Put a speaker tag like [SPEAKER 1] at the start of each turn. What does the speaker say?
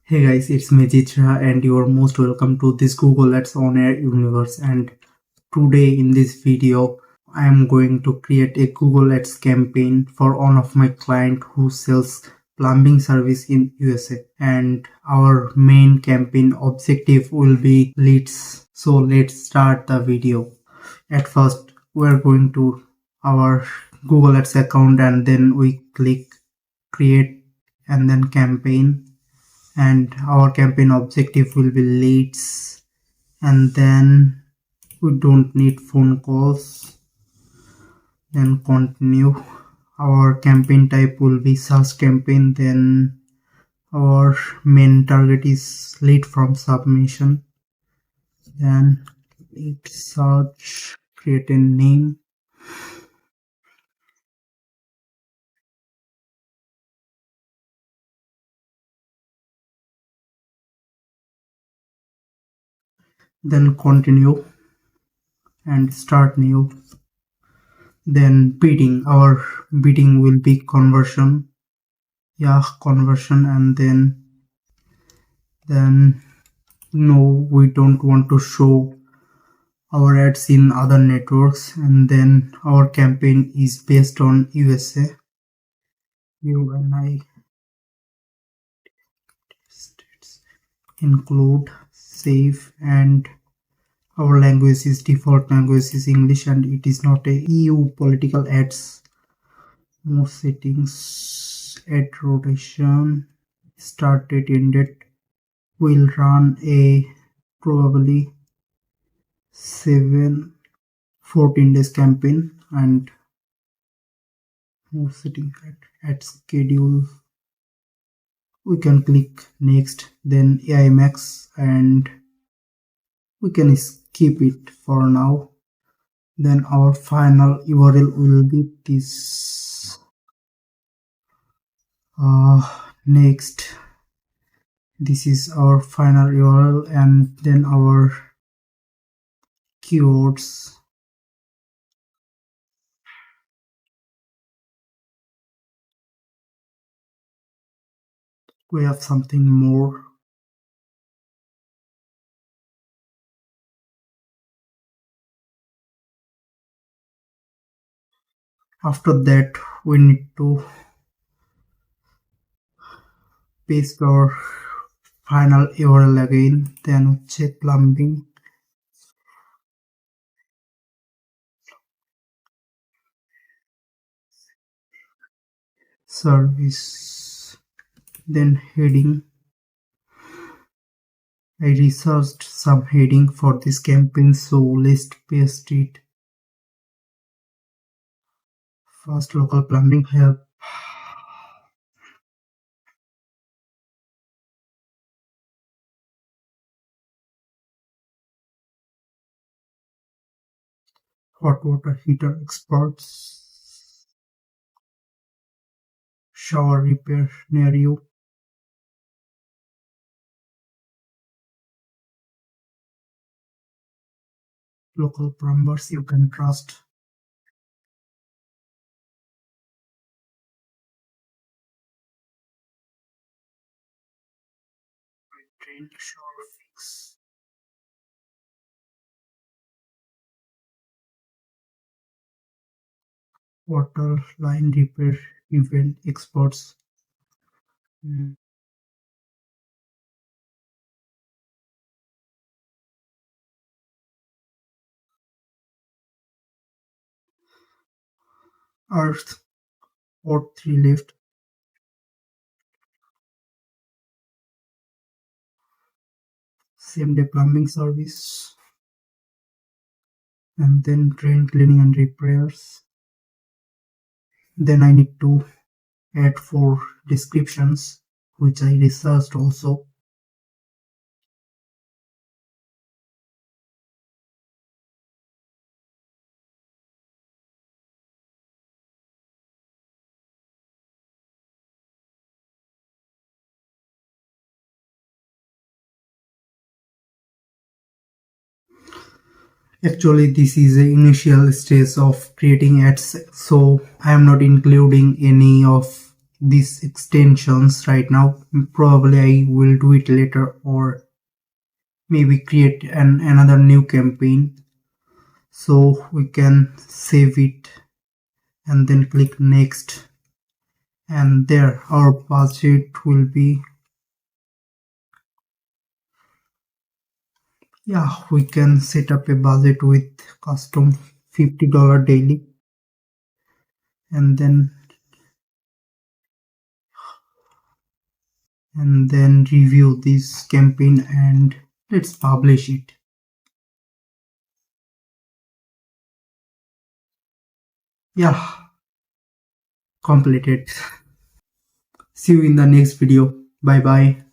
[SPEAKER 1] Hey guys, it's me Chitra and you are most welcome to this Google Ads on Air universe. And today in this video, I am going to create a Google Ads campaign for one of my client who sells plumbing service in USA. And our main campaign objective will be leads. So let's start the video. At first, we're going to our Google Ads account and then we click create and then campaign, and our campaign objective will be leads, and then we don't need phone calls. Then continue. Our campaign type will be search campaign. Then our main target is lead from submission. Then lead search, create a name. Then continue and start new. Then bidding, our bidding will be conversion. Conversion. And then no, we don't want to show our ads in other networks. And then our campaign is based on USA. UNI states include save, and our language is default language is English, and it is not a EU political ads. More settings, ad rotation, start date, end date. We'll run a probably 14 days campaign, and more setting at schedule. We can click next, then AI Max, and we can skip it for now. Then our final URL will be this. Next, this is our final URL, and then our keywords. We have something more. After that, we need to paste our final URL again. Then check plumbing. Service. Then heading. I researched some heading for this campaign, so let's paste it. First, local plumbing help. Hot water heater experts. Shower repair near you. Local plumbers you can trust. Drain shower fix. Water line repair event experts. Earth or 3 lift. Same day plumbing service. And then drain cleaning and repairs. Then I need to add 4 descriptions, which I researched also. Actually, this is the initial stage of creating ads, so I am not including any of these extensions right now. Probably I will do it later, or maybe create another new campaign. So we can save it and then click next, and there our budget will be, yeah, we can set up a budget with custom $50 daily, and then review this campaign and let's publish it. Yeah, completed. See you in the next video. Bye bye.